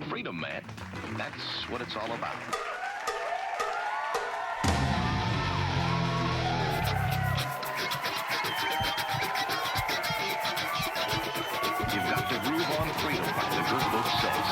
Freedom, man. That's what it's all about. You've got to groove on freedom, like the good book says.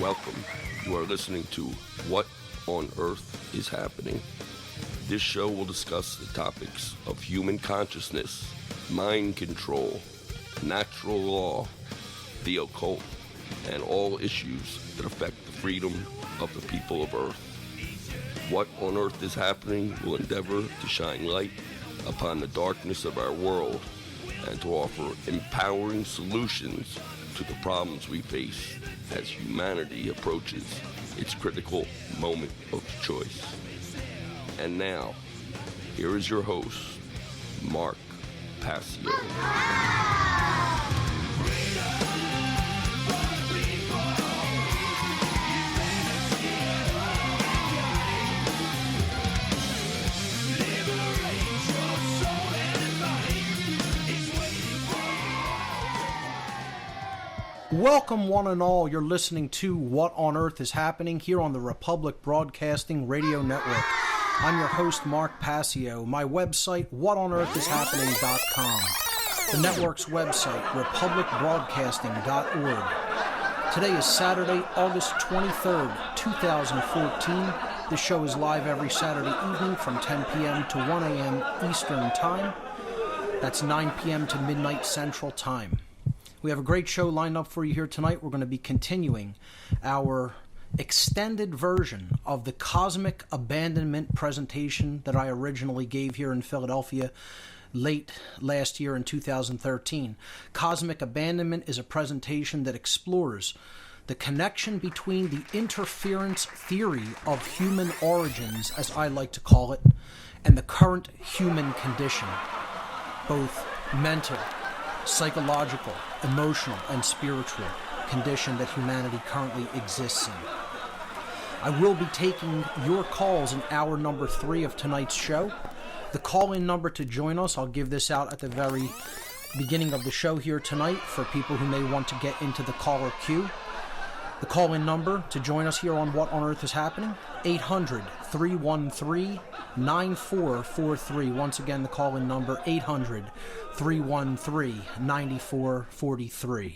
Welcome. You are listening to What on Earth is Happening. This show will discuss the topics of human consciousness, mind control, natural law, the occult, and all issues that affect the freedom of the people of Earth. What on Earth is Happening will endeavor to shine light upon the darkness of our world and to offer empowering solutions to the problems we face as humanity approaches its critical moment of choice. And now, here is your host, Mark Passio. Welcome, one and all. You're listening to What on Earth is Happening here on the Republic Broadcasting Radio Network. I'm your host, Mark Passio. My website, whatonearthishappening.com. The network's website, republicbroadcasting.org. Today is Saturday, August 23rd, 2014. This show is live every Saturday evening from 10 p.m. to 1 a.m. Eastern Time. That's 9 p.m. to midnight Central Time. We have a great show lined up for you here tonight. We're going to be continuing our extended version of the Cosmic Abandonment presentation that I originally gave here in Philadelphia late last year in 2013. Cosmic Abandonment is a presentation that explores the connection between the interference theory of human origins, as I like to call it, and the current human condition, both mental, psychological, emotional, and spiritual condition that humanity currently exists in. I will be taking your calls in hour number 3 of tonight's show. The call-in number to join us, I'll give this out at the very beginning of the show here tonight for people who may want to get into the caller queue. The call-in number to join us here on What on Earth is Happening, 800-313-9443. Once again, the call-in number, 800-313-9443.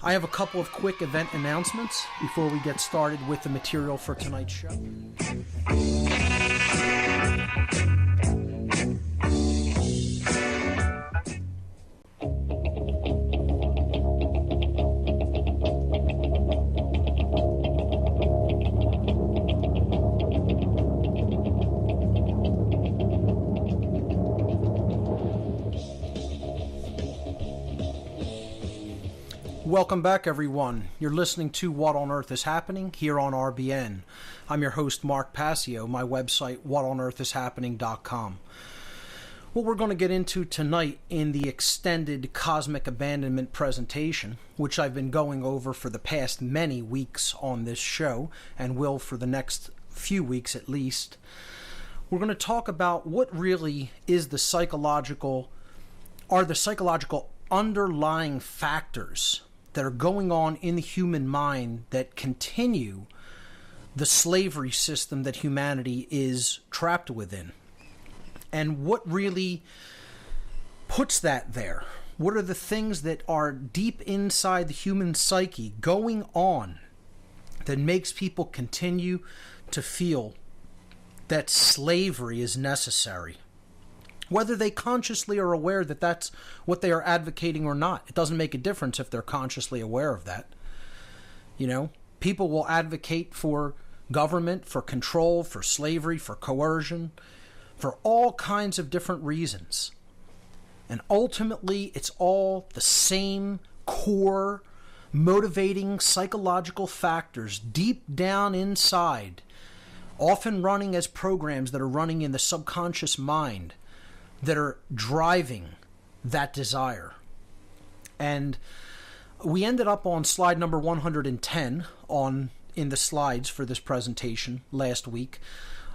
I have a couple of quick event announcements before we get started with the material for tonight's show. Welcome back, everyone. You're listening to What on Earth is Happening here on RBN. I'm your host, Mark Passio. My website, whatonearthishappening.com. What we're going to get into tonight in the extended Cosmic Abandonment presentation, which I've been going over for the past many weeks on this show, and will for the next few weeks at least, we're going to talk about what really is the psychological underlying factors that are going on in the human mind that continue the slavery system that humanity is trapped within. And what really puts that there? What are the things that are deep inside the human psyche going on that makes people continue to feel that slavery is necessary? Whether they consciously are aware that that's what they are advocating or not. It doesn't make a difference if they're consciously aware of that. You know, people will advocate for government, for control, for slavery, for coercion, for all kinds of different reasons. And ultimately, it's all the same core motivating psychological factors deep down inside, often running as programs that are running in the subconscious mind, that are driving that desire. And we ended up on slide number 110 in the slides for this presentation last week,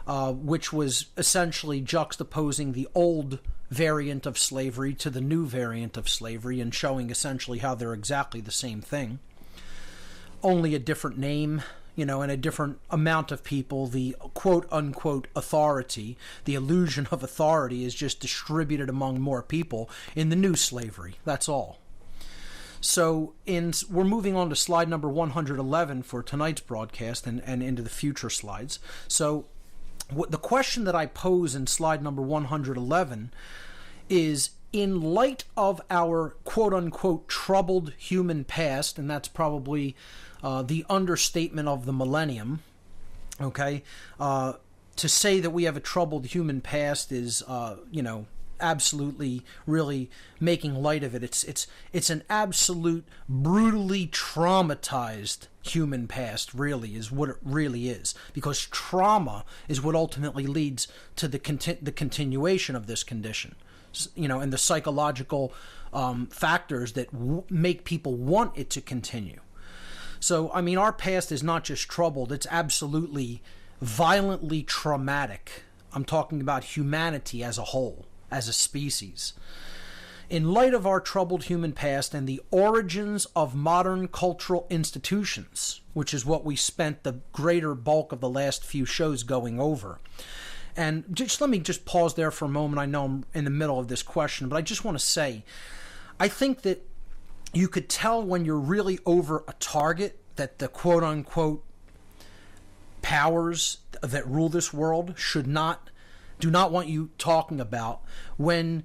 which was essentially juxtaposing the old variant of slavery to the new variant of slavery and showing essentially how they're exactly the same thing, only a different name, and a different amount of people. The quote-unquote authority, the illusion of authority, is just distributed among more people in the new slavery. That's all. So we're moving on to slide number 111 for tonight's broadcast and into the future slides. So the question that I pose in slide number 111 is, in light of our quote-unquote troubled human past, and that's probably the understatement of the millennium, okay? To say that we have a troubled human past is, absolutely really making light of it. It's an absolute brutally traumatized human past, really, is what it really is, because trauma is what ultimately leads to the continuation of this condition, and the psychological factors that make people want it to continue. So, our past is not just troubled, it's absolutely violently traumatic. I'm talking about humanity as a whole, as a species. In light of our troubled human past and the origins of modern cultural institutions, which is what we spent the greater bulk of the last few shows going over. And let me pause there for a moment. I know I'm in the middle of this question, but I just want to say, I think that you could tell when you're really over a target that the quote-unquote powers that rule this world do not want you talking about, when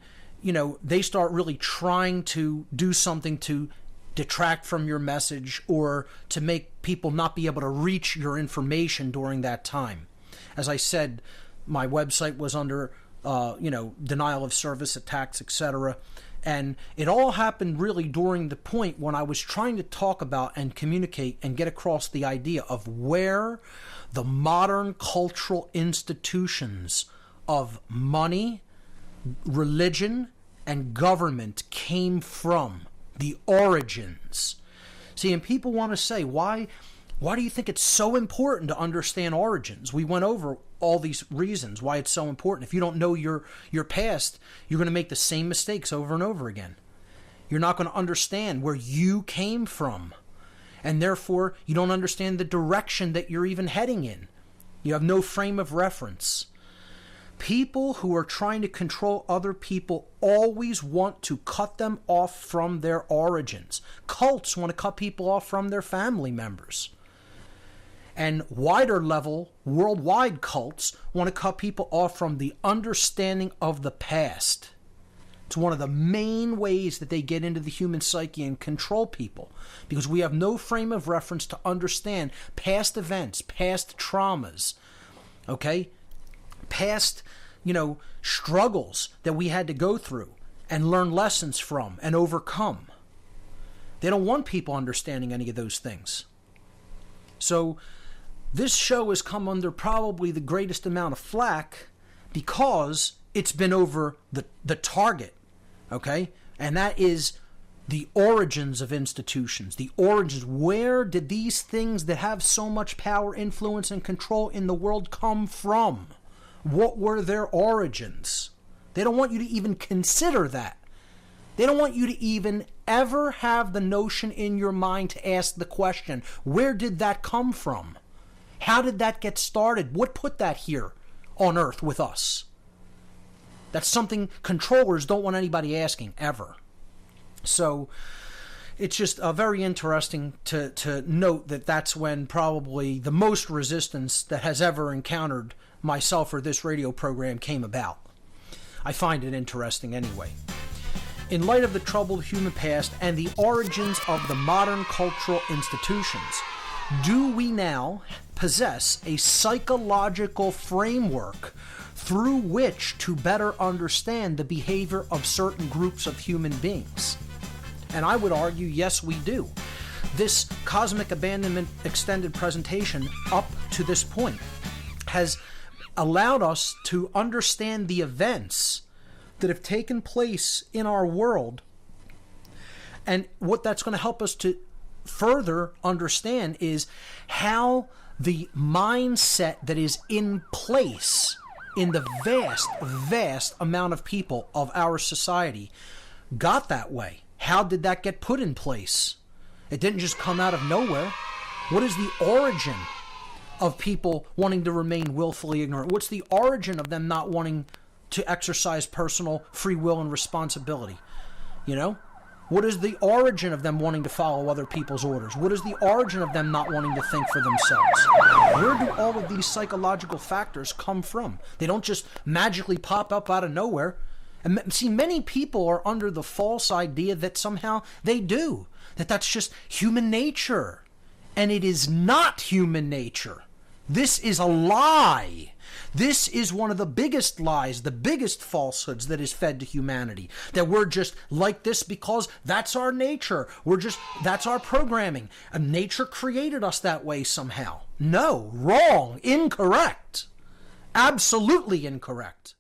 they start really trying to do something to detract from your message or to make people not be able to reach your information during that time. As I said, my website was under denial of service attacks, etc. And it all happened really during the point when I was trying to talk about and communicate and get across the idea of where the modern cultural institutions of money, religion, and government came from, the origins. See, and people want to say, why do you think it's so important to understand origins? We went over all these reasons why it's so important. If you don't know your past, you're going to make the same mistakes over and over again. You're not going to understand where you came from, and therefore you don't understand the direction that you're even heading in. You have no frame of reference. People who are trying to control other people always want to cut them off from their origins. Cults want to cut people off from their family members. And wider level, worldwide cults want to cut people off from the understanding of the past. It's one of the main ways that they get into the human psyche and control people, because we have no frame of reference to understand past events, past traumas, okay? Past, struggles that we had to go through and learn lessons from and overcome. They don't want people understanding any of those things. So this show has come under probably the greatest amount of flack because it's been over the target, okay? And that is the origins of institutions, the origins. Where did these things that have so much power, influence, and control in the world come from? What were their origins? They don't want you to even consider that. They don't want you to even ever have the notion in your mind to ask the question, where did that come from? How did that get started? What put that here on Earth with us? That's something controllers don't want anybody asking, ever. So it's just very interesting to note that that's when probably the most resistance that has ever encountered myself or this radio program came about. I find it interesting anyway. In light of the troubled human past and the origins of the modern cultural institutions, do we now possess a psychological framework through which to better understand the behavior of certain groups of human beings? And I would argue, yes, we do. This Cosmic Abandonment extended presentation up to this point has allowed us to understand the events that have taken place in our world, and what that's going to help us to further understand is how the mindset that is in place in the vast amount of people of our society got that way. How did that get put in place? It didn't just come out of nowhere. What is the origin of people wanting to remain willfully ignorant? What's the origin of them not wanting to exercise personal free will and responsibility? You know? What is the origin of them wanting to follow other people's orders? What is the origin of them not wanting to think for themselves? Where do all of these psychological factors come from? They don't just magically pop up out of nowhere. And see, many people are under the false idea that somehow they do, that that's just human nature. And it is not human nature. This is a lie. This is one of the biggest lies, the biggest falsehoods that is fed to humanity. That we're just like this because that's our nature. That's our programming. And nature created us that way somehow. No, wrong, incorrect. Absolutely incorrect.